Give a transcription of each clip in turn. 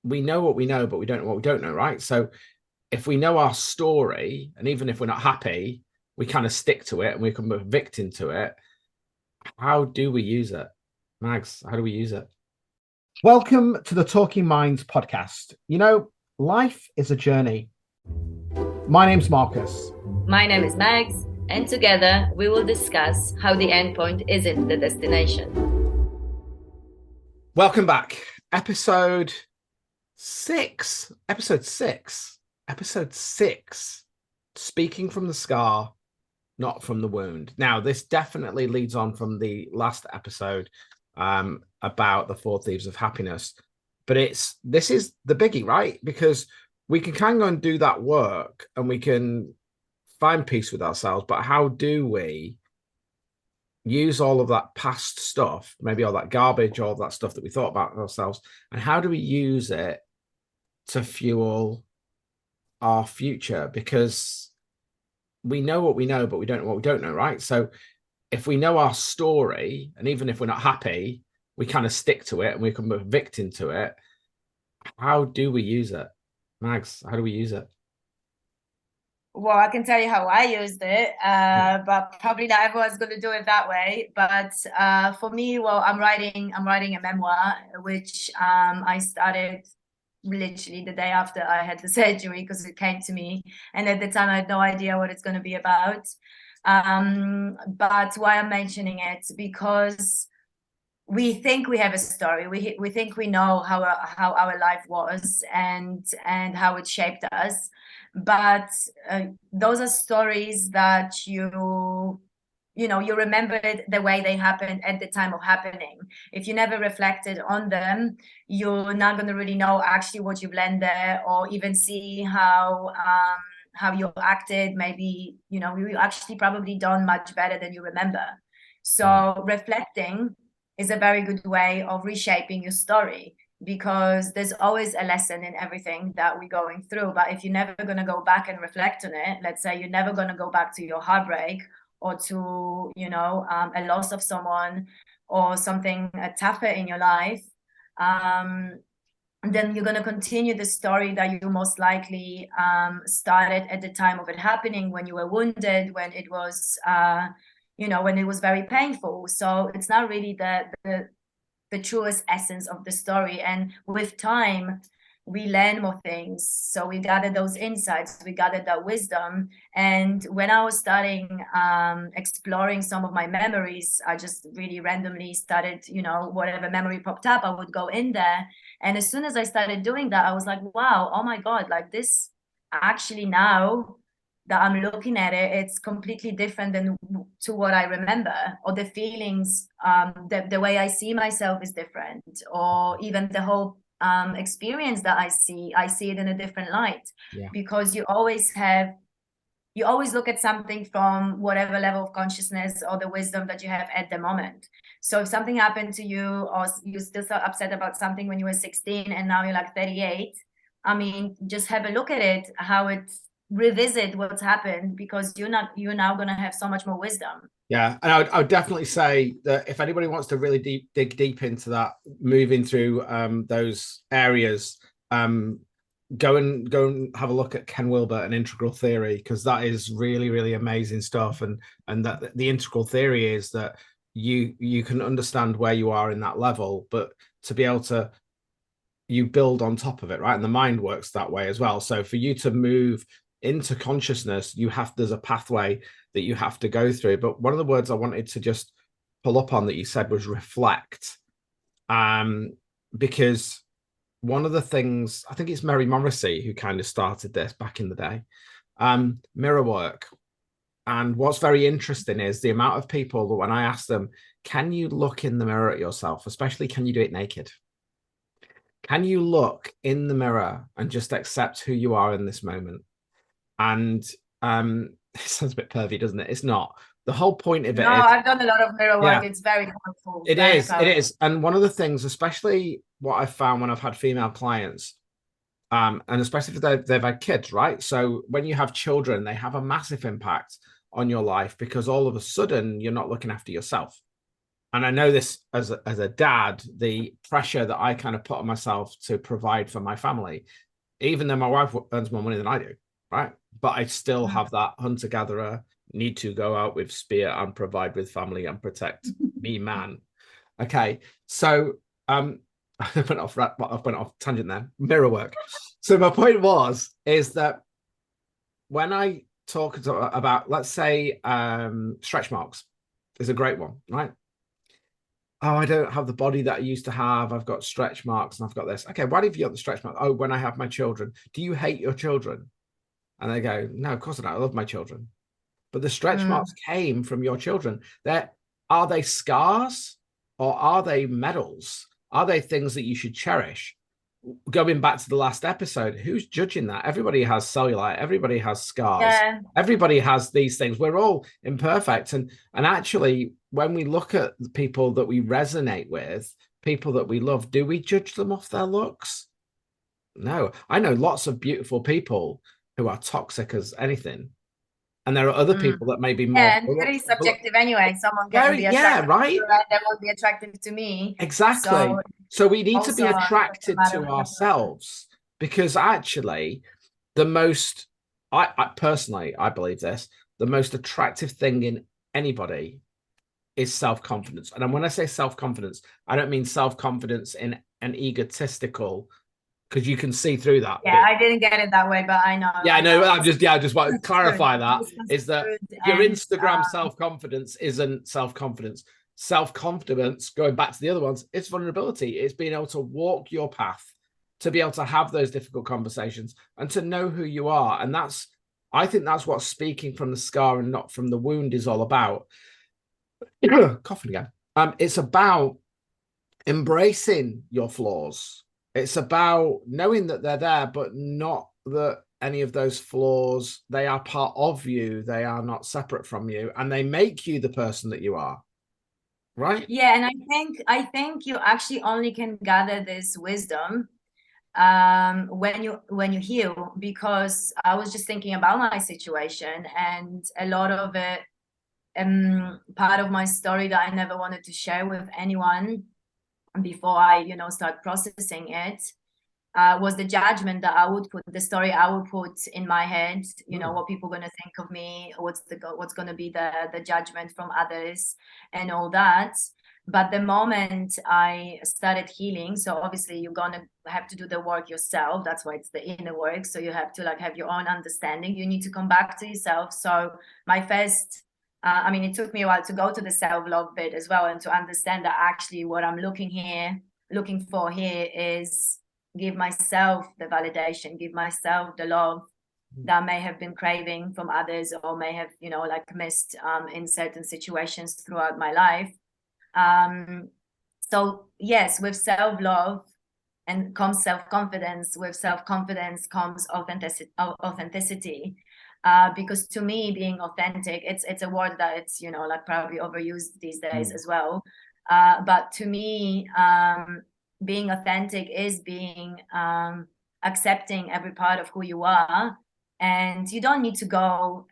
we know what we know, but we don't know what we don't know, right? So if we know our story, and even if we're not happy, we kind of stick to it and we become a victim to it. How do we use it? Mags, how do we use it? Welcome to the Talking Minds podcast. Life is a journey. My name's Marcus. My name is Mags, and together we will discuss how the endpoint isn't the destination. Welcome back. Episode 6. Episode 6. Episode 6. Speaking from the scar, not from the wound. Now, this definitely leads on from the last episode about the 4 Thieves of Happiness. But this is the biggie, right? Because we can kind of go and do that work and we can find peace with ourselves. But how do we use all of that past stuff, maybe all that garbage, all that stuff that we thought about ourselves, and how do we use it to fuel our future? Because we know what we know, but we don't know what we don't know, right? So if we know our story, and even if we're not happy, we kind of stick to it and we become a victim to it. How do we use it? Mags, how do we use it? Well, I can tell you how I used it, but probably not everyone's going to do it that way. But for me, well, I'm writing a memoir, which I started literally the day after I had the surgery because it came to me, and at the time I had no idea what it's going to be about. But why I'm mentioning it, because we think we have a story. We think we know how our life was and how it shaped us, but those are stories that you remember it the way they happened at the time of happening. If you never reflected on them, you're not going to really know actually what you've learned there, or even see how you acted. Maybe you actually probably done much better than you remember. So reflecting is a very good way of reshaping your story, because there's always a lesson in everything that we're going through. But if you're never going to go back and reflect on it, let's say you're never going to go back to your heartbreak or to a loss of someone or something tougher in your life, then you're going to continue the story that you most likely started at the time of it happening, when you were wounded, when it was when it was very painful. So it's not really the truest essence of the story. And with time, we learn more things. So we gather those insights, we gather that wisdom. And when I was starting exploring some of my memories, I just really randomly started, whatever memory popped up, I would go in there. And as soon as I started doing that, I was like, wow, oh my God, like this actually, now that I'm looking at it, it's completely different than to what I remember, or the feelings, the way I see myself is different, or even the whole experience that I see it in a different light. Yeah. Because you always look at something from whatever level of consciousness or the wisdom that you have at the moment. So if something happened to you, or you're still so upset about something when you were 16 and now you're like 38, I mean, just have a look at it, how it's revisit what's happened, because you're now going to have so much more wisdom. Yeah, and I would definitely say that if anybody wants to really dig deep into that, moving through those areas, go and have a look at Ken Wilber and Integral Theory, because that is really, really amazing stuff. And that the integral theory is that you can understand where you are in that level, but to be able to, you build on top of it, right? And the mind works that way as well. So for you to move into consciousness, there's a pathway that you have to go through. But one of the words I wanted to just pull up on that you said was reflect. Because one of the things, I think it's Mary Morrissey who kind of started this back in the day, mirror work. And what's very interesting is the amount of people that when I ask them, can you look in the mirror at yourself, especially can you do it naked? Can you look in the mirror and just accept who you are in this moment? And it sounds a bit pervy, doesn't it? It's not. The whole point of it is, I've done a lot of mirror work. Yeah, it's very powerful. it is. And one of the things, especially what I've found when I've had female clients, and especially if they've had kids, right? So when you have children, they have a massive impact on your life, because all of a sudden you're not looking after yourself. and I know this as a dad, the pressure that I kind of put on myself to provide for my family, even though my wife earns more money than I do, right? But I still have that hunter gatherer need to go out with spear and provide with family and protect me, man. Okay, so I went off tangent there. Mirror work. So my point is that when I talk about, let's say, stretch marks is a great one, right? Oh, I don't have the body that I used to have. I've got stretch marks and I've got this. Okay, why have you got the stretch marks? Oh, when I have my children. Do you hate your children? And they go, no, of course I don't. I love my children. But the stretch marks came from your children. Are they scars or are they medals? Are they things that you should cherish? Going back to the last episode, who's judging that? Everybody has cellulite, everybody has scars, Yeah. everybody has these things. We're all imperfect. And actually, when we look at the people that we resonate with, people that we love, do we judge them off their looks? No. I know lots of beautiful people who are toxic as anything. And there are other people that may be more Yeah, and very subjective anyway. Someone can very, be yeah, attracted to right. you, and they won't be attractive to me. Exactly. So So we need to also be it doesn't attracted matter to with the person. ourselves, because actually the most I personally I believe this, the most attractive thing in anybody is self-confidence. And when I say self-confidence, I don't mean self-confidence in an egotistical, because you can see through that Yeah, bit. I didn't get it that way, but Yeah, I I know. know I'm just, I just want to misconstrued, clarify that is that misconstrued, your and Instagram self-confidence isn't self-confidence. Self-confidence, going back to the other ones, it's vulnerability. It's being able to walk your path, to be able to have those difficult conversations and to know who you are. And I think that's what speaking from the scar and not from the wound is all about. Coughing again. It's about embracing your flaws. It's about knowing that they're there, but not that any of those flaws, they are part of you. They are not separate from you, and they make you the person that you are. Right? yeah, and I think you actually only can gather this wisdom when you heal, because I was just thinking about my situation, and a lot of it, part of my story that I never wanted to share with anyone before I, start processing it, was the judgment that I would put, the story I would put in my head, what people are going to think of me, what's going to be the judgment from others and all that. But the moment I started healing, so obviously you're going to have to do the work yourself. That's why it's the inner work. So you have to have your own understanding. You need to come back to yourself. So my first, it took me a while to go to the self-love bit as well, and to understand that actually what I'm looking for here is give myself the validation, give myself the love that I may have been craving from others, or may have, missed in certain situations throughout my life. So yes, with self-love and comes self-confidence. With self-confidence comes authenticity. Because to me, being authentic, it's a word that it's, probably overused these days as well. But to me, being authentic is being accepting every part of who you are, and you don't need to go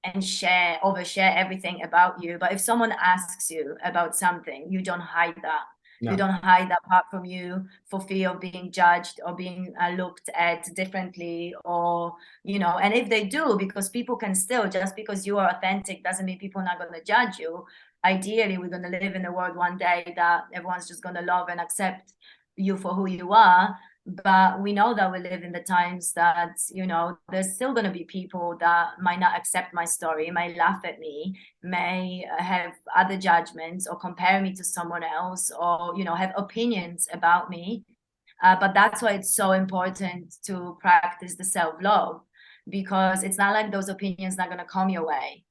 and overshare everything about you. But if someone asks you about something, you don't hide that. No. You don't hide that part from you for fear of being judged or being looked at differently, or and if they do, because people can still, just because you are authentic doesn't mean people are not going to judge you. Ideally, we're going to live in a world one day that everyone's just going to love and accept you for who you are. But we know that we live in the times that, there's still going to be people that might not accept my story, may laugh at me, may have other judgments, or compare me to someone else, or, have opinions about me. But that's why it's so important to practice the self-love, because it's not like those opinions not going to come your way.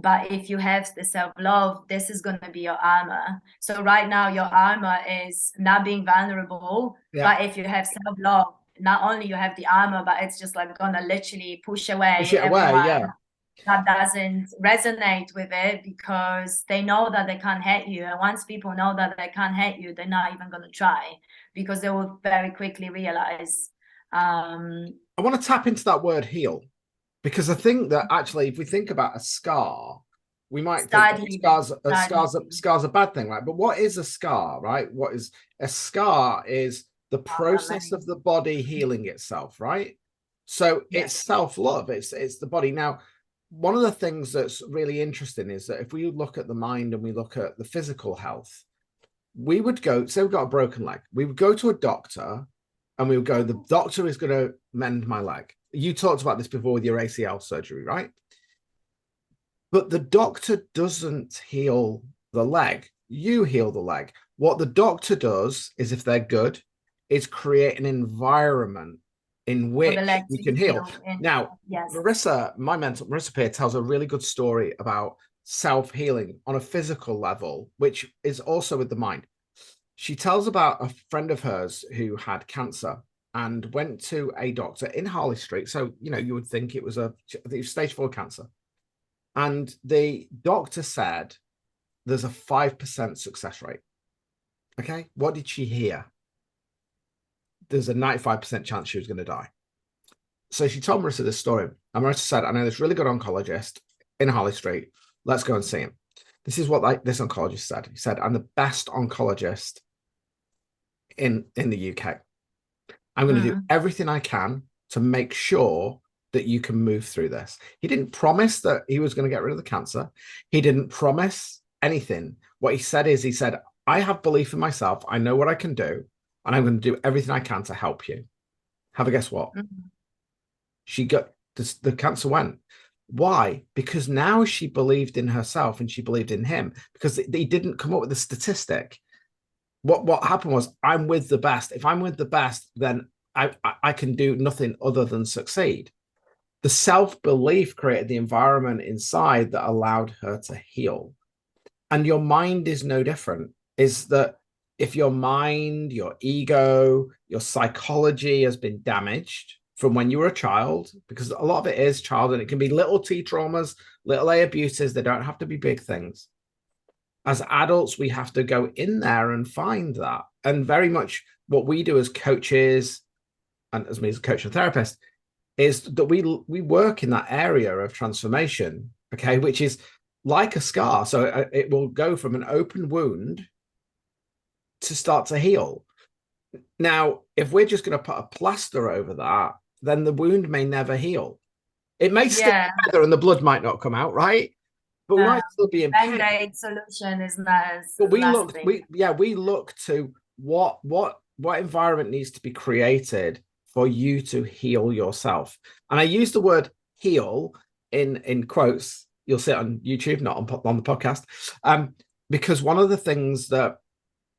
But if you have the self-love, this is going to be your armor. So right now, your armor is not being vulnerable. Yeah. But if you have self-love, not only you have the armor, but it's just going to literally push Push away it away. everyone Yeah. that doesn't resonate with it, because they know that they can't hate you. And once people know that they can't hate you, they're not even going to try, because they will very quickly realize. I want to tap into that word heal, because I think that actually, if we think about a scar, we might think Start healing. scars, Start healing. scars a bad thing, right? But what is a scar, right? What is a scar? Is the process of Amazing. the body healing itself, right? So Yeah. it's self-love. It's the body. Now, one of the things that's really interesting is that if we look at the mind and we look at the physical health, we would go, say we've got a broken leg, we would go to a doctor and we would go, the doctor is going to mend my leg. You talked about this before with your ACL surgery, right? But the doctor doesn't heal the leg. You heal the leg. What the doctor does is, if they're good, is create an environment in For the which leg you to can heal. heal. And Now, yes. Marissa Peer tells a really good story about self-healing on a physical level, which is also with the mind. She tells about a friend of hers who had cancer and went to a doctor in Harley Street. So, you would think it was stage 4 cancer. And the doctor said there's a 5% success rate. Okay. What did she hear? There's a 95% chance she was going to die. So she told Marissa this story. And Marissa said, I know this really good oncologist in Harley Street. Let's go and see him. This is what this oncologist said. He said, I'm the best oncologist in the UK. I'm going to do everything I can to make sure that you can move through this. He didn't promise that he was going to get rid of the cancer. He didn't promise anything. What he said is, I have belief in myself. I know what I can do, and I'm going to do everything I can to help you. Have a guess what? She got the cancer went. Why? Because now she believed in herself and she believed in him, because he didn't come up with a statistic. What happened was, I'm with the best. If I'm with the best, then I can do nothing other than succeed. The self-belief created the environment inside that allowed her to heal. And your mind is no different. Is that if your mind, your ego, your psychology has been damaged from when you were a child, because a lot of it is child, and it can be little T traumas, little A abuses. They don't have to be big things. As adults, we have to go in there and find that. And very much what we do as coaches, and as me as a coach and therapist, is that we work in that area of transformation, okay, which is like a scar. So it will go from an open wound to start to heal. Now, if we're just going to put a plaster over that, then the wound may never heal. It may stick together and the blood might not come out, right? But we might still be in pain. Band-aid solution is not as But we lasting. look to what environment needs to be created for you to heal yourself. And I use the word heal in quotes. You'll see it on YouTube, not on the podcast. Because one of the things that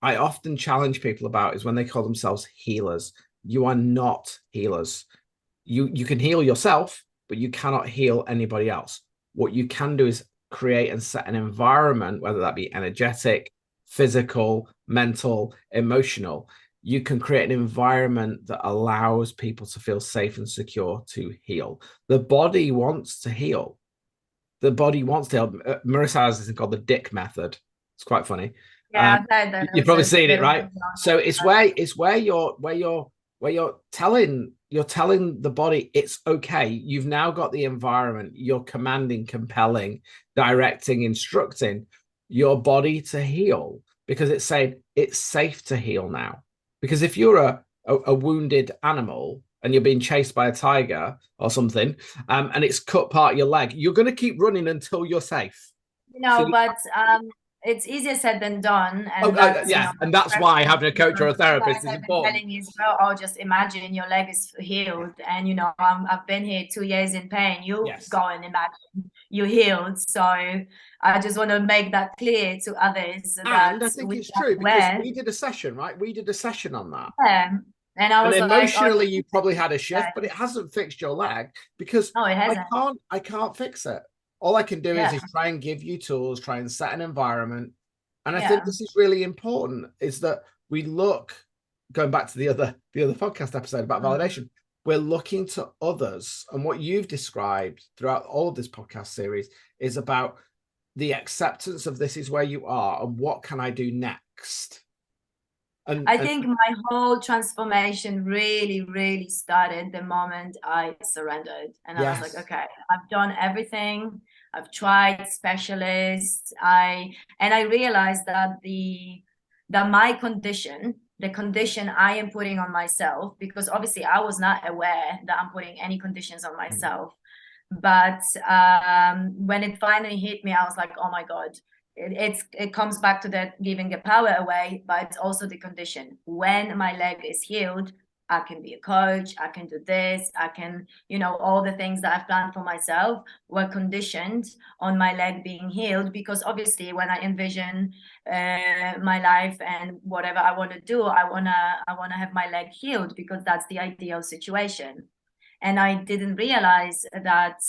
I often challenge people about is when they call themselves healers. You are not healers. You can heal yourself, but you cannot heal anybody else. What you can do is create and set an environment, whether that be energetic, physical, mental, emotional. You can create an environment that allows people to feel safe and secure to heal. The body wants to heal. The body wants to heal. Marissa has this called the dick method. It's quite funny. Yeah, I've heard You've probably seen it, right? So it's where you're telling the body it's okay. You've now got the environment. You're commanding, compelling, directing, instructing your body to heal, because it's saying it's safe to heal now. Because if you're a wounded animal and you're being chased by a tiger or something, and it's cut part of your leg, you're going to keep running until you're safe. But it's easier said than done, and and that's why having a coach or a therapist is important. Telling me as well, oh, just imagine your leg is healed, and I've been here 2 years in pain. You go and imagine you healed. So I just want to make that clear to others. And I think it's true, because we did a session, right? We did a session on that. Yeah. And I was emotionally, you probably had a shift, but it hasn't fixed your leg, because it hasn't. I can't fix it. All I can do is try and give you tools, try and set an environment. And I think this is really important, is that we look, going back to the other podcast episode about validation, we're looking to others. And what you've described throughout all of this podcast series is about the acceptance of this is where you are and what can I do next. I think my whole transformation really, really started the moment I surrendered. And I was like, okay, I've done everything. I've tried specialists. I realized that my condition, the condition I am putting on myself, because obviously I was not aware that I'm putting any conditions on myself. But when it finally hit me, I was like, oh my God, it comes back to that giving the power away, but it's also the condition. When my leg is healed, I can be a coach, I can do this, I can, all the things that I've planned for myself were conditioned on my leg being healed, because obviously when I envision my life and whatever I want to do, I wanna have my leg healed, because that's the ideal situation. And I didn't realize that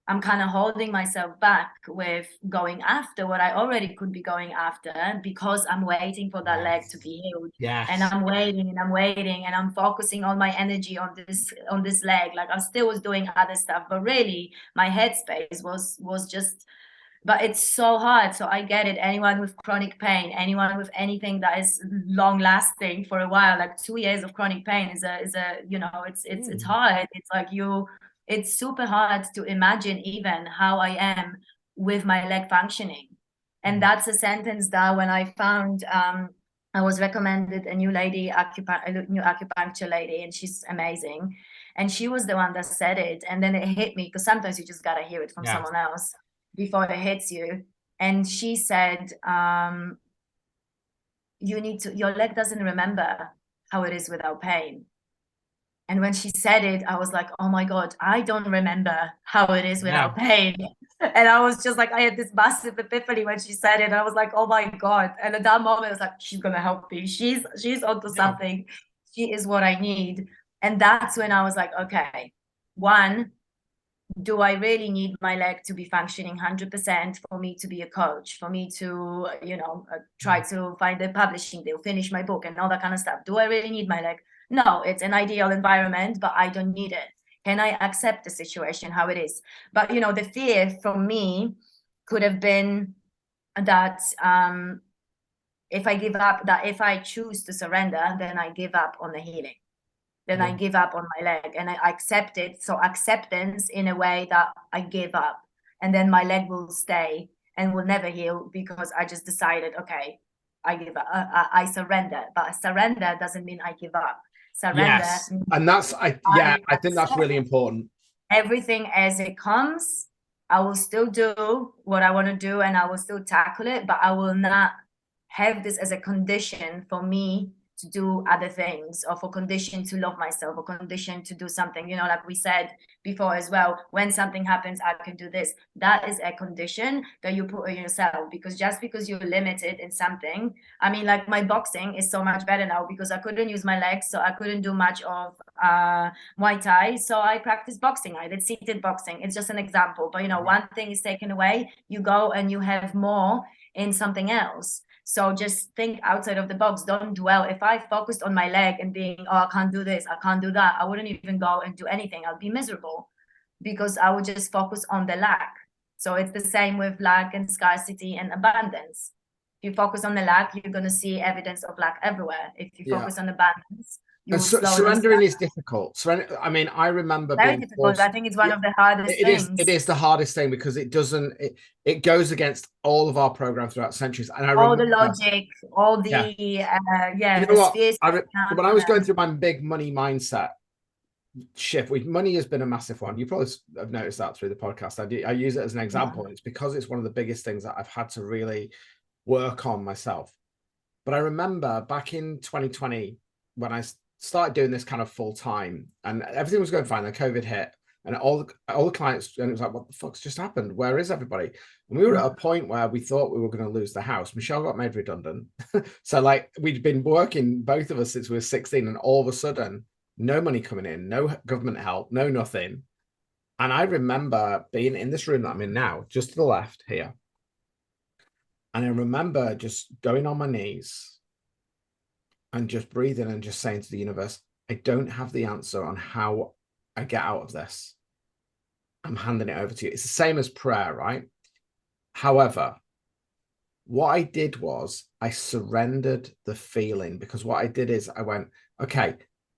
I'm kind of holding myself back with going after what I already could be going after, because I'm waiting for that leg to be healed. And Yes. I'm waiting and I'm waiting and I'm focusing all my energy on this leg. Like I still was doing other stuff, but really my headspace was just, but it's so hard. So I get it. Anyone with chronic pain, anyone with anything that is long lasting for a while, like 2 years of chronic pain is a it's hard. It's like it's super hard to imagine even how I am with my leg functioning. And that's a sentence that when I found, I was recommended a new acupuncture lady, and she's amazing. And she was the one that said it. And then it hit me, because sometimes you just got to hear it from Yes. someone else before it hits you. And she said, your leg doesn't remember how it is without pain. And when she said it, I was like, oh my God, I don't remember how it is without pain. And I was just like, I had this massive epiphany when she said it. And I was like, oh my God. And at that moment, I was like, she's going to help me. She's onto something. She is what I need. And that's when I was like, okay, one, do I really need my leg to be functioning 100% for me to be a coach, for me to, try to find a publishing deal, finish my book and all that kind of stuff? Do I really need my leg? No, it's an ideal environment, but I don't need it. Can I accept the situation how it is? But, the fear from me could have been that if I give up, that if I choose to surrender, then I give up on the healing. Then I give up on my leg, and I accept it. So acceptance in a way that I give up, and then my leg will stay and will never heal, because I just decided, okay, I give up, I surrender. But surrender doesn't mean I give up. Surrender. Yes. And I think that's really important. Everything as it comes. I will still do what I want to do, and I will still tackle it, but I will not have this as a condition for me to do other things, or for condition to love myself, or condition to do something, like we said before as well, when something happens, I can do this. That is a condition that you put on yourself, because just because you're limited in something, I mean, like my boxing is so much better now because I couldn't use my legs, so I couldn't do much of Muay Thai, so I practice boxing. I did seated boxing. It's just an example, but one thing is taken away, you go and you have more in something else. So just think outside of the box. Don't dwell. If I focused on my leg and being, oh, I can't do this, I can't do that, I wouldn't even go and do anything. I'll be miserable, because I would just focus on the lack. So it's the same with lack and scarcity and abundance. If you focus on the lack, you're going to see evidence of lack everywhere. If you focus on abundance, you will slowly surrendering is difficult. I mean, I remember very being difficult. I think it's one of the hardest things. It is the hardest thing, because it goes against all of our programs throughout centuries. And I all remember, the logic, all the you know what? When I was going through my big money mindset shift, money has been a massive one. You probably have noticed that through the podcast. I use it as an example. It's because it's one of the biggest things that I've had to really work on myself. But I remember back in 2020, when I started doing this kind of full time, and everything was going fine, then COVID hit, and all the clients, and it was like, what the fuck's just happened? Where is everybody? And we were at a point where we thought we were going to lose the house. Michelle got made redundant. So like, we'd been working, both of us, since we were 16, and all of a sudden, no money coming in, no government help, no nothing. And I remember being in this room that I'm in now, just to the left here. And I remember just going on my knees and just breathing and just saying to the universe, I don't have the answer on how I get out of this. I'm handing it over to you. It's the same as prayer, right? However, what I did was I surrendered the feeling, because what I did is I went, okay,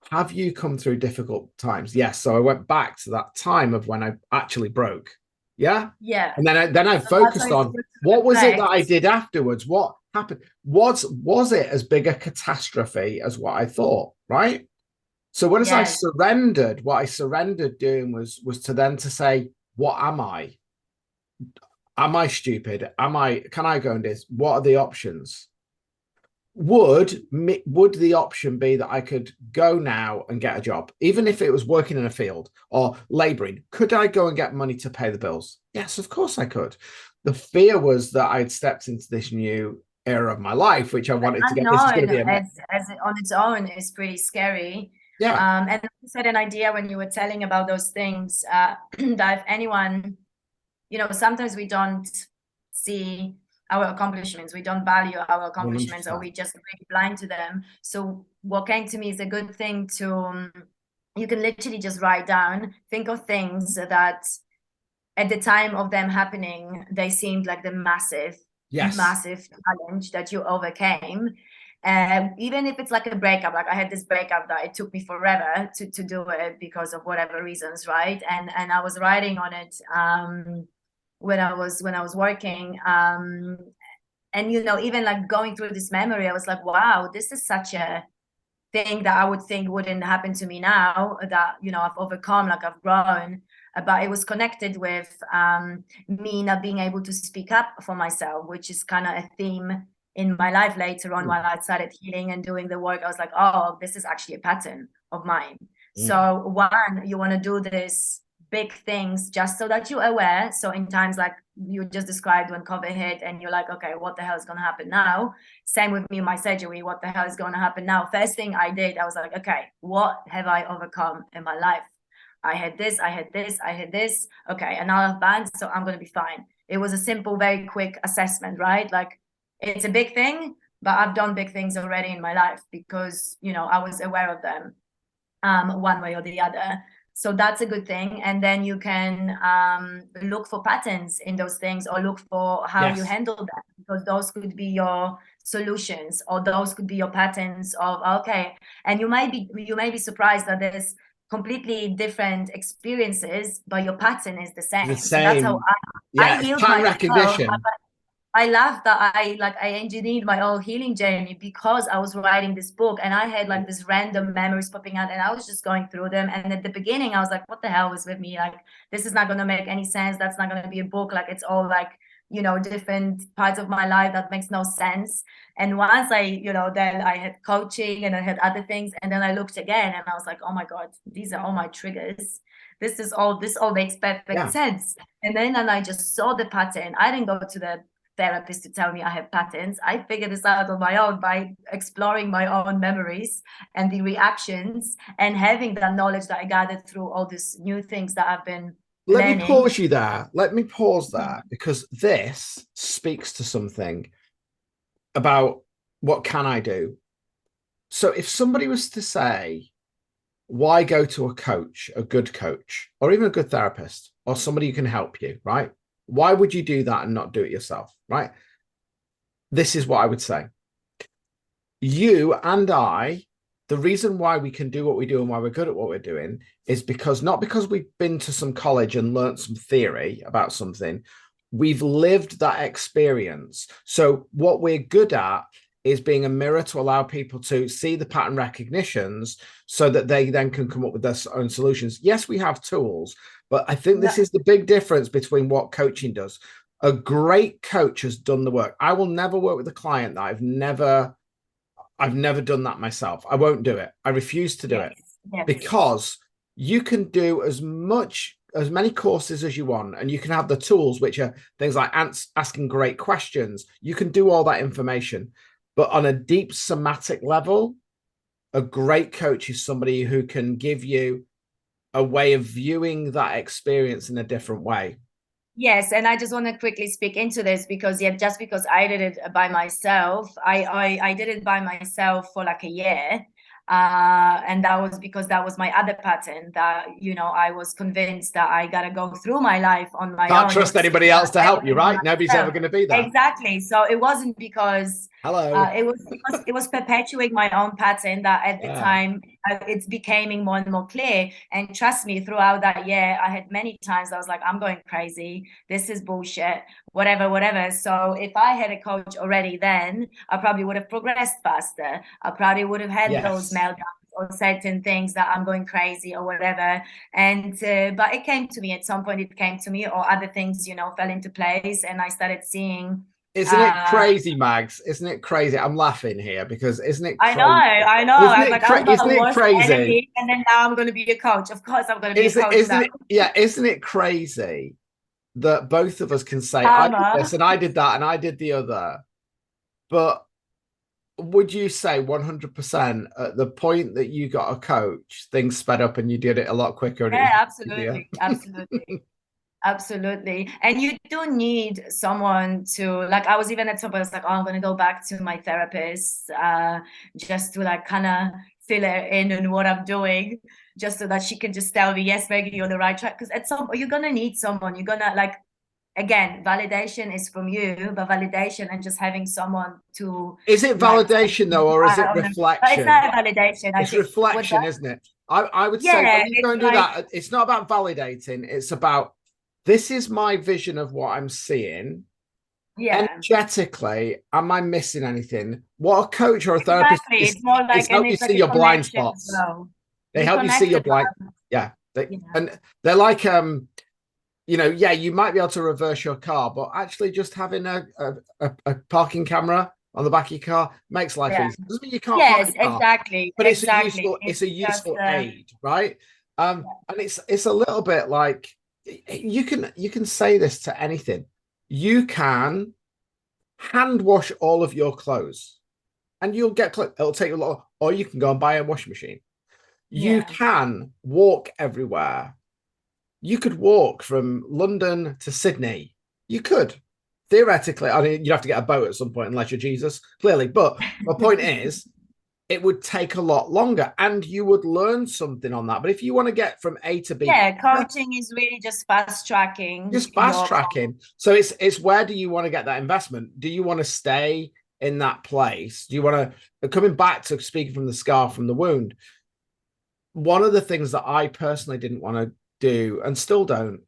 have you come through difficult times? Yes. So I went back to that time of when I actually broke. Yeah. Yeah. And then I So that's why focused it's on good to what was it that reflect. I did afterwards? What happened? Was it as big a catastrophe as what I thought? Right. So when I Yes. surrendered, what I surrendered doing was to say, what am I? Am I stupid? Can I go and this? What are the options? Would the option be that I could go now and get a job, even if it was working in a field or laboring? Could I go and get money to pay the bills? Yes, of course I could. The fear was that I'd stepped into this new era of my life, which I wanted to get. This is going Unknown to be a as on its own is pretty scary. yeah, And you said an idea when you were telling about those things, that if anyone, sometimes we don't see our accomplishments, we don't value our accomplishments, or 100%. we just really blind to them. So what came to me is a good thing to, you can literally just write down, think of things that at the time of them happening, they seemed like the massive, Yes, massive challenge that you overcame. Even if it's like a breakup, like I had this breakup that it took me forever to do it because of whatever reasons, right? And I was writing on it when I was working. And even like going through this memory, I was like, wow, this is such a thing that I would think wouldn't happen to me now, that I've overcome, like I've grown. But it was connected with me not being able to speak up for myself, which is kind of a theme in my life later on. While I started healing and doing the work, I was like, oh, this is actually a pattern of mine. mm, So one, you want to do this big things just so that you're aware. So in times like you just described, when COVID hit and you're like, okay, what the hell is going to happen now? Same with me, my surgery. What the hell is going to happen now? First thing I did, I was like, okay, what have I overcome in my life? I had this, I had this, I had this. Okay, and now I've banned, so I'm going to be fine. It was a simple, very quick assessment, right? Like it's a big thing, but I've done big things already in my life because, I was aware of them, one way or the other. So that's a good thing. And then you can look for patterns in those things, or look for how you yes, handle them, because those could be your solutions, or those could be your patterns of, okay. And you may be surprised that there's completely different experiences, but your pattern is the the same. So that's how same. I Yeah, it's healed pattern myself. recognition. I love that I engineered my own healing journey because I was writing this book, and I had like this random memories popping out, and I was just going through them. And at the beginning, I was like, what the hell was with me? Like, this is not going to make any sense. That's not going to be a book. Like, it's all like, different parts of my life that makes no sense. And once then I had coaching and I had other things. And then I looked again and I was like, oh my God, these are all my triggers. This all makes perfect Yeah. sense. And then I just saw the pattern. I didn't go to the therapist to tell me I have patterns. I figured this out on my own by exploring my own memories and the reactions, and having that knowledge that I gathered through all these new things that I've been Let me learning. pause you there. Let me pause there because this speaks to something about what can I do. So if somebody was to say, why go to a coach, a good coach, or even a good therapist, or somebody who can help you, right? Why would you do that and not do it yourself, right? This is what I would say. You and I, the reason why we can do what we do and why we're good at what we're doing is because not because we've been to some college and learned some theory about something, we've lived that experience. So what we're good at is being a mirror to allow people to see the pattern recognitions so that they then can come up with their own solutions. Yes, we have tools, but I think this Yeah. is the big difference between what coaching does. A great coach has done the work. I will never work with a client that I've never done that myself. I won't do it. I refuse to do Yes. it Yes. because you can do as many courses as you want, and you can have the tools, which are things like asking great questions. You can do all that information, but on a deep somatic level, a great coach is somebody who can give you a way of viewing that experience in a different way. Yes, and I just want to quickly speak into this because just because I did it by myself, I did it by myself for like a year. And that was because that was my other pattern, that I was convinced that I gotta go through my life on my Can't own and trust figure anybody else out to help you, everything right? Nobody's ever myself. going to be there. Exactly. So it wasn't because Hello. It was perpetuating my own pattern that at the Yeah. time it's becoming more and more clear. And trust me, throughout that year, I had many times I was like, I'm going crazy. This is bullshit. Whatever, whatever. So if I had a coach already, then I probably would have progressed faster. I probably would have had those Yes. meltdowns or certain things that I'm going crazy or whatever. And but it came to me at some point. It came to me, or other things, fell into place, and I started seeing. Isn't it Uh, crazy, Mags? Isn't it crazy? I'm laughing here because isn't it I know, crazy? I know. Isn't I was it like, I'm isn't the it worst crazy? enemy, and then now I'm going to be a coach. Of course, I'm going to be a coach Isn't now. it yeah, isn't it crazy that both of us can say I did this Karma. and I did that and I did the other? But would you say 100% at the point that you got a coach, things sped up and you did it a lot quicker and it Yeah, was easier? absolutely, absolutely, absolutely. And you do need someone to like. I was even at some point, I was like, oh, I'm going to go back to my therapist, just to like kind of fill her in on what I'm doing, just so that she can just tell me, yes, Maggie, you're on the right track. Because at some point, you're gonna need someone. You're gonna like again, validation is from you, but validation and just having someone to Is it like validation though, or is it but it's not reflection? a validation. I It's think what reflection, that, isn't it? I would say yeah, when you go it's and do like, that, it's not about validating, it's about this is my vision of what I'm seeing. yeah, Energetically, am I missing anything? What a coach or a therapist exactly. is It's more is like, and help you it's see like a your blind connection as spots. well. They We help you see your connected, blind. Yeah. yeah, And they're like yeah, you might be able to reverse your car, but actually just having a parking camera on the back of your car makes life yeah. easy. Doesn't mean you can't park Yes, your car, exactly, but exactly. it's a It's just useful aid, right? And it's a little bit like you can say this to anything. You can hand wash all of your clothes and you'll get it'll take you a lot, or you can go and buy a washing machine. You yeah, can walk everywhere. You could walk from London to Sydney. You could theoretically. I mean, you'd have to get a boat at some point unless you're Jesus, clearly. But my point is, it would take a lot longer, and you would learn something on that. But if you want to get from A to B, yeah. Coaching is really just fast tracking just fast your goal. tracking. So it's where do you want to get that investment? Do you want to stay in that place? Do you want to coming back to speaking from the scar from the wound? One of the things that I personally didn't want to do and still don't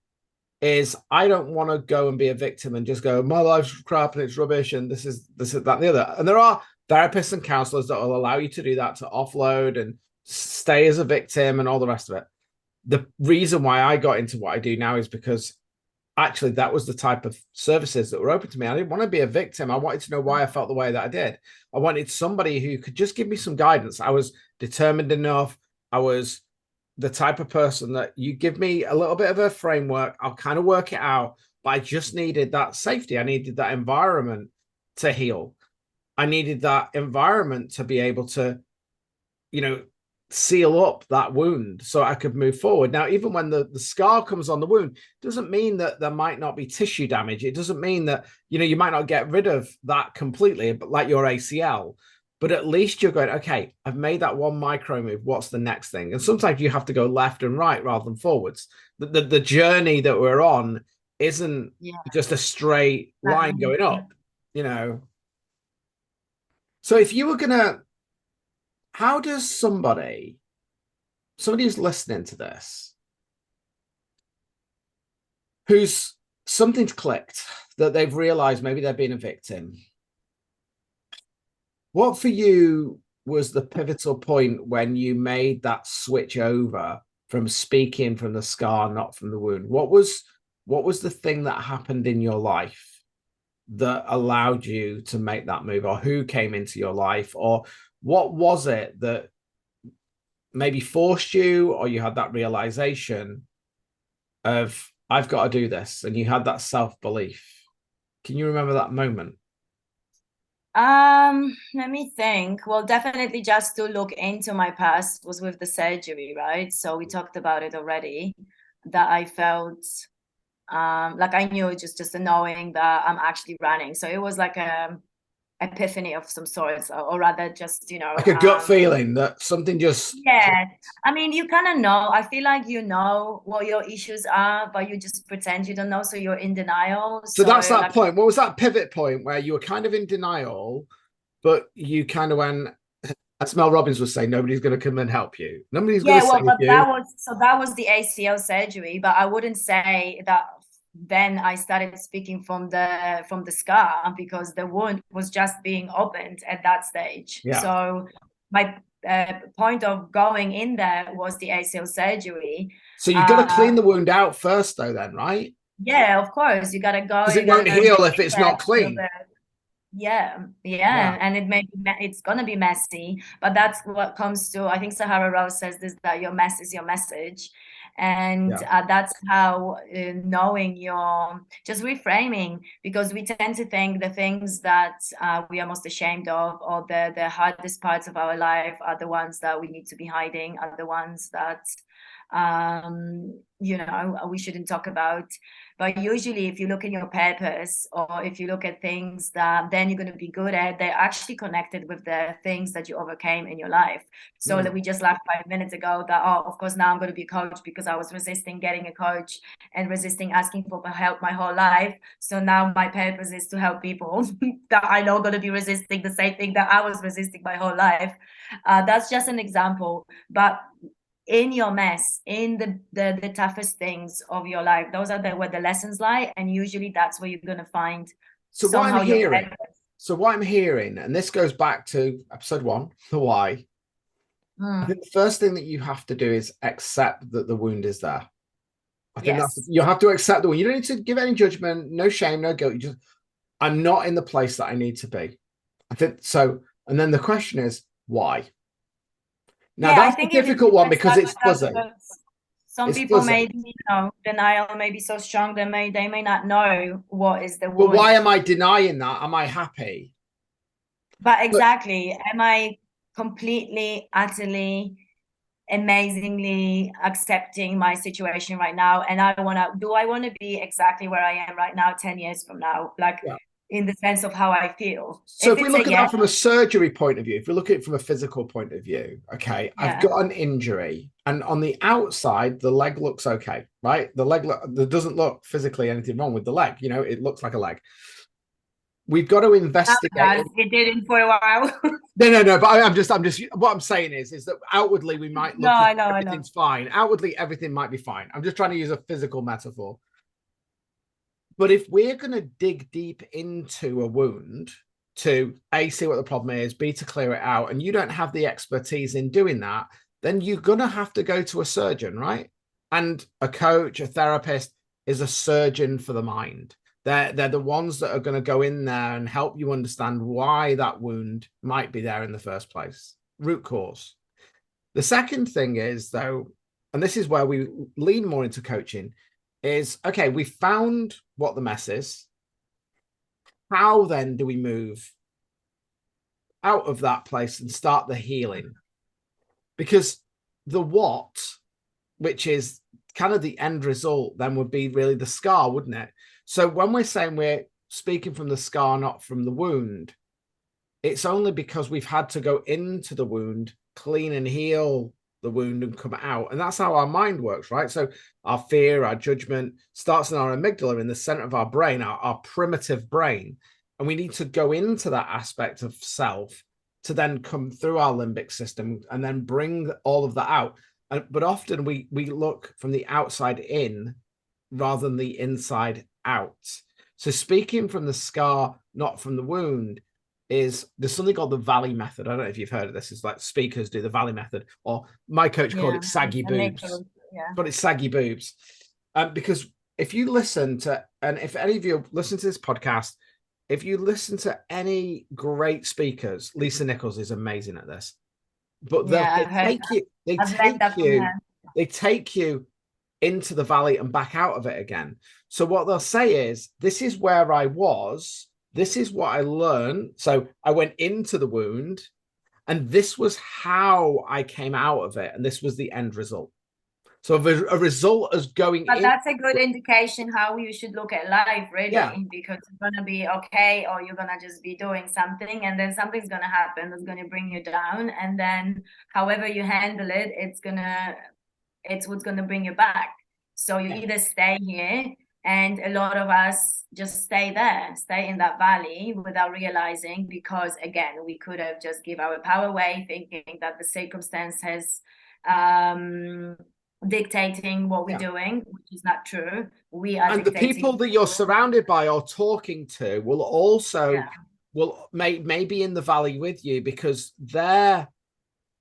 is I don't want to go and be a victim and just go, my life's crap and it's rubbish and this is that and the other. And there are therapists and counselors that will allow you to do that, to offload and stay as a victim and all the rest of it. The reason why I got into what I do now is because actually that was the type of services that were open to me. I didn't want to be a victim. I wanted to know why I felt the way that I did. I wanted somebody who could just give me some guidance. I was determined enough. I was the type of person that you give me a little bit of a framework, I'll kind of work it out, but I just needed that safety. I needed that environment to heal. I needed that environment to be able to, you know, seal up that wound so I could move forward. Now, even when the scar comes on the wound, doesn't mean that there might not be tissue damage. It doesn't mean that, you might not get rid of that completely, but like your ACL. But at least you're going, okay, I've made that one micro move. What's the next thing? And sometimes you have to go left and right rather than forwards. The journey that we're on isn't Yeah. just a straight line going up, you know. So if you were gonna, how does somebody who's listening to this, who's something's clicked, that they've realized maybe they're being a victim, what for you was the pivotal point when you made that switch over from speaking from the scar, not from the wound? What was the thing that happened in your life that allowed you to make that move, or who came into your life, or what was it that maybe forced you, or you had that realization of I've got to do this, and you had that self-belief? Can you remember that moment? Let me think. Well, definitely just to look into my past was with the surgery, right? So we talked about it already, that I felt like I knew just a knowing that I'm actually running. So it was like a epiphany of some sorts, or rather just, Like a gut feeling that something just yeah. I mean, you kind of know. I feel like you know what your issues are, but you just pretend you don't know, so you're in denial. so So that's that like, point. What was that pivot point where you were kind of in denial, but you kind of went, as Mel Robbins was saying, nobody's going to come and help you. Nobody's going Yeah, to well, save but you. that was the ACL surgery, but I wouldn't say that then I started speaking from the scar, because the wound was just being opened at that stage. Yeah. So my point of going in there was the ACL surgery. So you've got to Uh, clean the wound out first, though, then, right? yeah, of course, you gotta go, Because you it won't gotta dig heal if in it's there not a little clean. bit. Yeah, Yeah. yeah, and it may be it's gonna be messy, but that's what comes to. I think Sahara Rose says this, that your mess is your message, and Yeah. that's how knowing your just reframing, because we tend to think the things that we are most ashamed of, or the hardest parts of our life, are the ones that we need to be hiding, are the ones that we shouldn't talk about. But usually, if you look in your purpose, or if you look at things that then you're going to be good at, they're actually connected with the things that you overcame in your life. So that we just laughed 5 minutes ago that, oh, of course, now I'm going to be a coach because I was resisting getting a coach and resisting asking for help my whole life. So now my purpose is to help people that I know are going to be resisting the same thing that I was resisting my whole life. That's just an example. But in your mess, in the toughest things of your life, those are where the lessons lie, and usually that's where you're going to find So what I'm somehow your hearing, purpose. and this goes back to episode 1, the why. I think the first thing that you have to do is accept that the wound is there. I think that's, Yes. you have to accept the wound. You don't need to give any judgment, no shame, no guilt. You just, I'm not in the place that I need to be. I think so. And then the question is, why? Now Yeah, I that's a think it really difficult one depends, because start it's with that, fuzzy. because some It's people fuzzy. may, denial may be so strong, they may not know what is the But why wound. am I denying that? Am I happy? But But exactly, am I completely, utterly, amazingly accepting my situation right now, and do I want to be exactly where I am right now 10 years from now, like yeah. in the sense of how I feel? So If if we it's a look at yes, that from a surgery point of view, if we look at it from a physical point of view, okay, I've yeah, got an injury, and on the outside, the leg looks okay, right? There doesn't look physically anything wrong with the leg. It looks like a leg. We've got to investigate it. it didn't for a while. No. But I'm just. What I'm saying is that outwardly we might No, look as I if know, I know. everything's fine. Outwardly, everything might be fine. I'm just trying to use a physical metaphor. But if we're going to dig deep into a wound to A, see what the problem is, B, to clear it out, and you don't have the expertise in doing that, then you're going to have to go to a surgeon, right? And a coach, a therapist is a surgeon for the mind. They're the ones that are going to go in there and help you understand why that wound might be there in the first place. Root cause. The second thing is, though, and this is where we lean more into coaching, is okay, we found what the mess is. How then do we move out of that place and start the healing? Because the what, which is kind of the end result, then would be really the scar, wouldn't it? So when we're saying we're speaking from the scar, not from the wound, it's only because we've had to go into the wound, clean and heal the wound and come out. And that's how our mind works, right? So our fear, our judgment starts in our amygdala, in the center of our brain, our primitive brain. And we need to go into that aspect of self to then come through our limbic system and then bring all of that out. But often we look from the outside in rather than the inside out. So speaking from the scar, not from the wound, there's something called the valley method. I don't know if you've heard of this. It's like speakers do the valley method, or my coach called Yeah, it saggy a mix boobs. of, yeah. But it's saggy boobs. Because if you listen to, and if any of you listen to this podcast, if you listen to any great speakers, Lisa Nichols is amazing at this. But Yeah, they I've heard take that. you, they I've learned take that from you, her. they take you into the valley and back out of it again. So what they'll say is, this is where I was. This is what I learned. So I went into the wound, and this was how I came out of it. And this was the end result. So a result as going But in. that's a good indication how you should look at life, Yeah. really, because it's gonna be okay, or you're gonna just be doing something, and then something's gonna happen that's gonna bring you down, and then however you handle it's what's gonna bring you back. So you either stay here And a lot of us just stay there, stay in that valley without realizing, because again, we could have just give our power away, thinking that the circumstances dictating what we're doing, which is not true. We are And the dictating. people that you're surrounded by or talking to will also will maybe in the valley with you, because their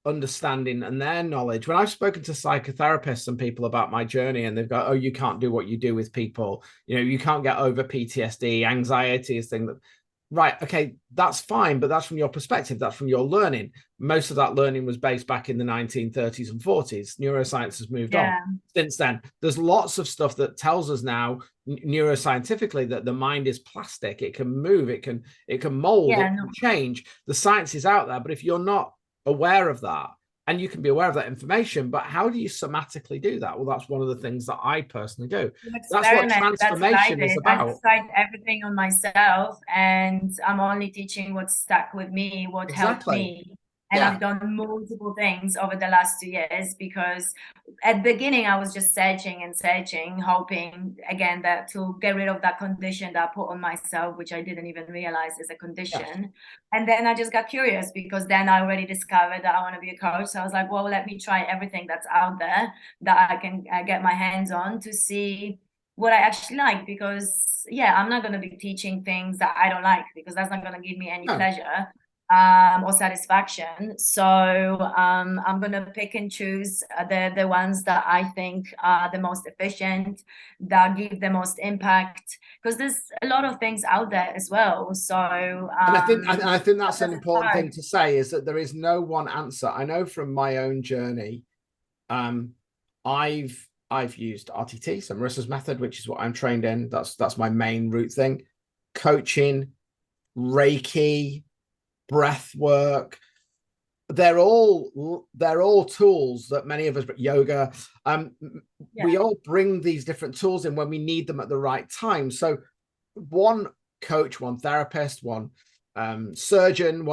understanding and their knowledge. When I've spoken to psychotherapists and people about my journey, and they've got, oh, you can't do what you do with people, you know, you can't get over PTSD, anxiety is thing that, right, okay, that's fine, but that's from your perspective, that's from your learning. Most of that learning was based back in the 1930s and 40s. Neuroscience has moved on since then. There's lots of stuff that tells us now neuroscientifically that the mind is plastic. It can move, it can mold, it can change. The science is out there, but if you're not aware of that, and you can be aware of that information, but how do you somatically do that? Well, that's one of the things that I personally do. That's what transformation is about. I've tried everything on myself, and I'm only teaching what stuck with me, what helped me. And I've done multiple things over the last 2 years, because at the beginning I was just searching and searching, hoping again that to get rid of that condition that I put on myself, which I didn't even realize is a condition. And then I just got curious, because then I already discovered that I want to be a coach. So I was like, well, let me try everything that's out there that I can get my hands on to see what I actually like. Because I'm not going to be teaching things that I don't like, because that's not going to give me any pleasure or satisfaction. So I'm gonna pick and choose the ones that I think are the most efficient, that give the most impact, because there's a lot of things out there as well. So and I think that's an important thing to say, is that there is no one answer. I know from my own journey, I've used RTT, so Marissa's method, which is what I'm trained in. That's my main root thing. Coaching, Reiki, breath work, they're all tools that many of us, but yoga, we all bring these different tools in when we need them at the right time. So one coach, one therapist, one surgeon,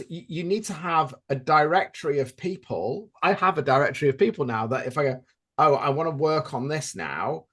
you need to have a directory of people. I have a directory of people now that if I go, oh, I want to work on this now,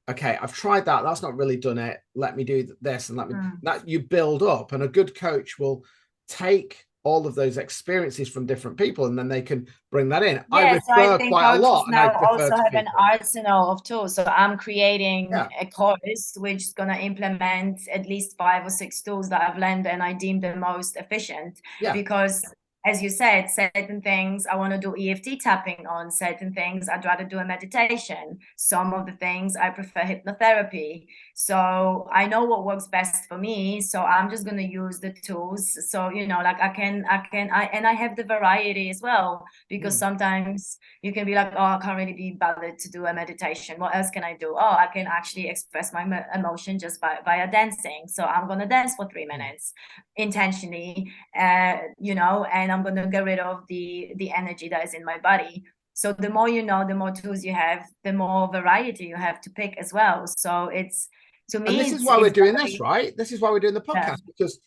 okay, I've tried that, that's not really done it, let me do this, and let me that you build up. And a good coach will take all of those experiences from different people, and then they can bring that in. I refer quite a lot, and I also have an arsenal of tools. So I'm creating a course which is going to implement at least 5 or 6 tools that I've learned and I deem the most efficient. Because as you said, certain things I want to do EFT tapping on, certain things I'd rather do a meditation, some of the things I prefer hypnotherapy. So I know what works best for me, so I'm just going to use the tools. So like I have the variety as well, because sometimes you can be like, oh, I can't really be bothered to do a meditation, what else can I do? Oh, I can actually express my emotion just via dancing, so I'm going to dance for 3 minutes intentionally, and I'm going to get rid of the energy that is in my body. So the more you know, the more tools you have, the more variety you have to pick as well. So it's, to me, and this is why we're doing this, right? This is why we're doing the podcast, because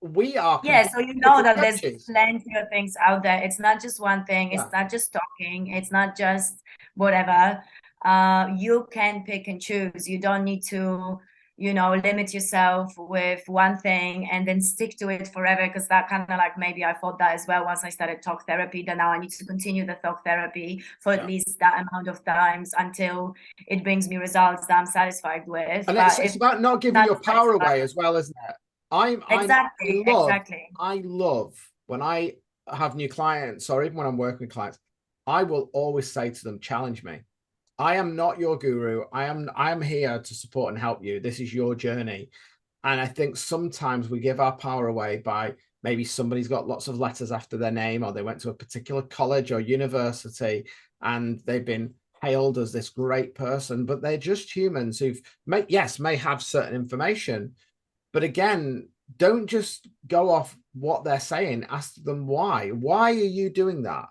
we are so that there's plenty of things out there. It's not just one thing. It's not just talking. It's not just whatever. You can pick and choose. You don't need to limit yourself with one thing and then stick to it forever, because that kind of like, maybe I thought that as well once I started talk therapy, that now I need to continue the talk therapy for at least that amount of times until it brings me results that I'm satisfied with. And it's about not giving your power away as well, isn't it? I love when I have new clients, or even when I'm working with clients, I will always say to them, challenge me. I am not your guru. I am here to support and help you. This is your journey. And I think sometimes we give our power away by maybe somebody's got lots of letters after their name, or they went to a particular college or university and they've been hailed as this great person, but they're just humans who've may have certain information. But again, don't just go off what they're saying. Ask them why. Why are you doing that?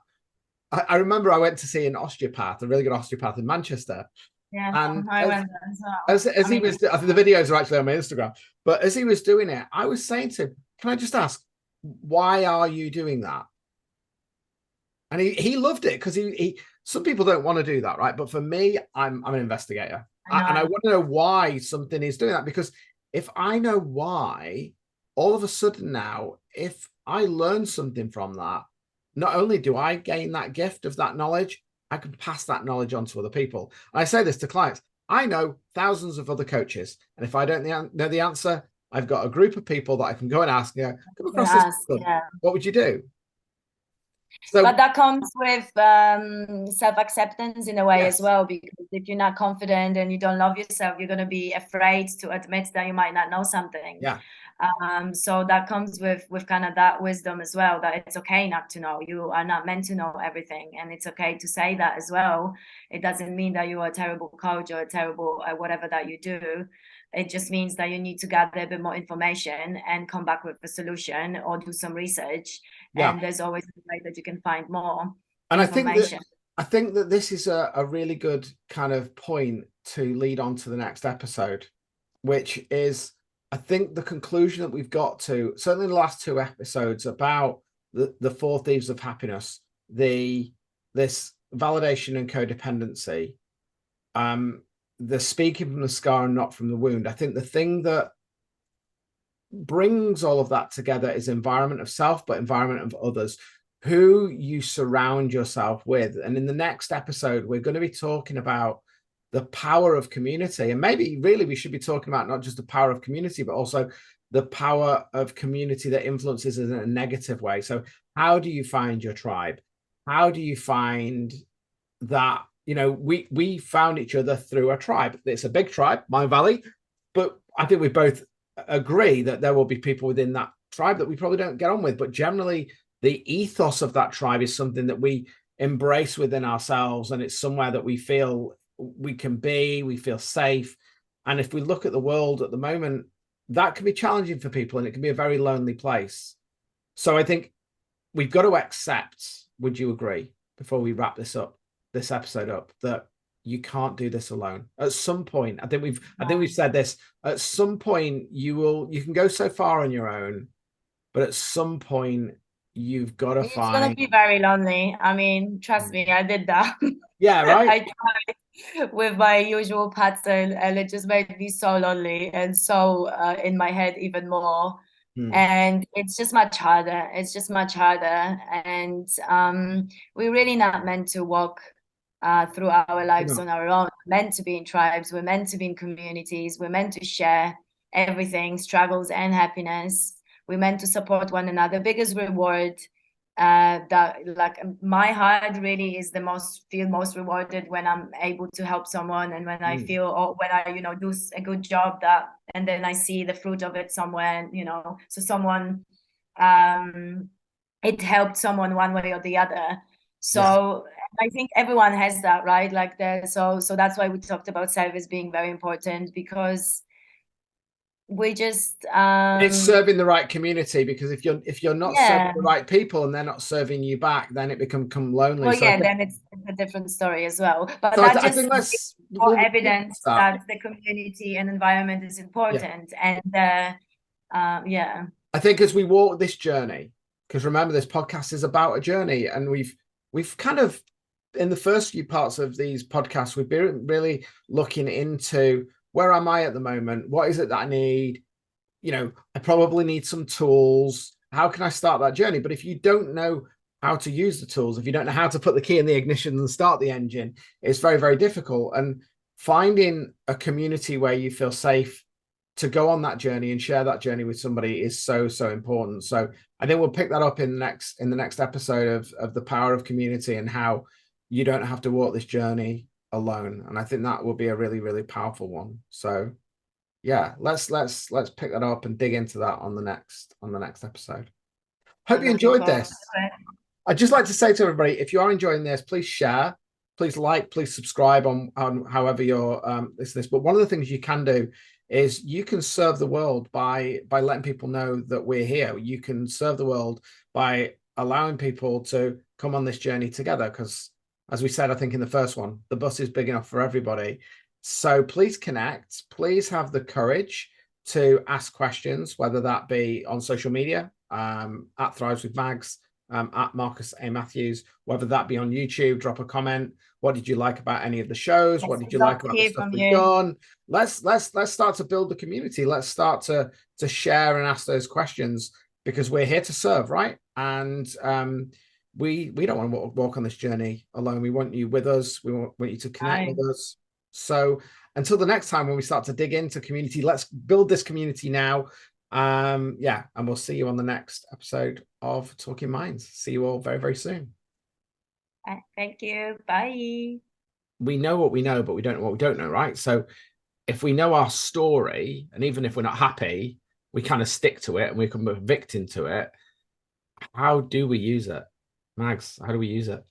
I remember I went to see an osteopath, a really good osteopath in Manchester. And I went as he was, I think the videos are actually on my Instagram, but as he was doing it, I was saying to him, can I just ask, why are you doing that? And he loved it, because some people don't want to do that, right? But for me, I'm an investigator. I And I know. want to know why something is doing that, because if I know why, all of a sudden now, if I learn something from that, not only do I gain that gift of that knowledge, I can pass that knowledge on to other people. And I say this to clients. I know thousands of other coaches, and if I don't know the answer, I've got a group of people that I can go and ask, come Can across this ask, person, yeah. what would you do? But So that comes with self-acceptance in a way as yes, well, because if you're not confident and you don't love yourself, you're going to be afraid to admit that you might not know something. yeah, So that comes with kind of that wisdom as well, that it's okay not to know. You are not meant to know everything, and it's okay to say that as well. It doesn't mean that you are a terrible coach or a terrible whatever that you do. It just means that you need to gather a bit more information and come back with a solution or do some research. yeah. And there's always a way that you can find more And information. I think that this is a really good kind of point to lead on to the next episode, which is, I think, the conclusion that we've got to, certainly in the last two episodes, about the four thieves of happiness, this validation and codependency, the speaking from the scar and not from the wound. I think the thing that brings all of that together is environment of self, but environment of others, who you surround yourself with. And in the next episode, we're going to be talking about the power of community. And maybe really we should be talking about not just the power of community, but also the power of community that influences in a negative way. So how do you find your tribe? How do you find that, we found each other through a tribe? It's a big tribe, Mind Valley, but I think we both agree that there will be people within that tribe that we probably don't get on with, but generally the ethos of that tribe is something that we embrace within ourselves, and it's somewhere that we feel we can be, we feel safe. And if we look at the world at the moment, that can be challenging for people, and it can be a very lonely place. So I think we've got to accept, would you agree, before we wrap this episode up, that you can't do this alone. At some point, I think we've said this, at some point you can go so far on your own, but at some point you've got to It's going to find. be very lonely. I mean, trust me, I did that. Yeah, right. I tried with my usual pattern, and it just made me so lonely and so in my head even more. Hmm. And it's just much harder. It's just much harder. And we're really not meant to walk through our You lives know, on our own. We're meant to be in tribes. We're meant to be in communities. We're meant to share everything, struggles and happiness. We're meant to support one another. Biggest reward that, like, my heart really is feel most rewarded when I'm able to help someone, and when I feel, or when I do a good job, that and then I see the fruit of it somewhere, so someone it helped someone one way or the other. yeah. So I think everyone has that, right? Like so that's why we talked about service being very important, because we just It's serving the right community, because if you're not serving yeah. the right people and they're not serving you back, then it become lonely. Well, So yeah, then it's a different story as well. But I, that I just think gives that's more we'll evidence that. that the community and environment is Yeah. important. And yeah. I think as we walk this journey, because remember, this podcast is about a journey, and we've kind of, in the first few parts of these podcasts, we've been really looking into, where am I at the moment? What is it that I need? I probably need some tools. How can I start that journey? But if you don't know how to use the tools, if you don't know how to put the key in the ignition and start the engine, it's very, very difficult. And finding a community where you feel safe to go on that journey and share that journey with somebody is so, so important. So I think we'll pick that up in the next episode of the power of community, and how you don't have to walk this journey alone. And I think that will be a really, really powerful one. So yeah, let's pick that up and dig into that on the next episode. Hope I'm you looking enjoyed forward this. to it. I'd just like to say to everybody, if you are enjoying this, please share, please like, please subscribe on however you're listening to this. But one of the things you can do is you can serve the world by letting people know that we're here. You can serve the world by allowing people to come on this journey together, because as we said, I think in the first one, the bus is big enough for everybody. So please connect. Please have the courage to ask questions, whether that be on social media, at Thrives with Mags, at Marcus A. Matthews, whether that be on YouTube. Drop a comment. What did you like about any of the shows? Yes, What did we'd you love like to about the hear stuff from we've you. done? Let's start to build the community. Let's start to share and ask those questions, because we're here to serve, right? And we don't want to walk on this journey alone. We want you with us. We want you to connect with us. So until the next time when we start to dig into community, let's build this community now. Yeah, and we'll see you on the next episode of Talking Minds. See you all very, very soon. Thank you. Bye. We know what we know, but we don't know what we don't know, right? So if we know our story, and even if we're not happy, we kind of stick to it and we become a victim to it. How do we use it? Mags, how do we use it?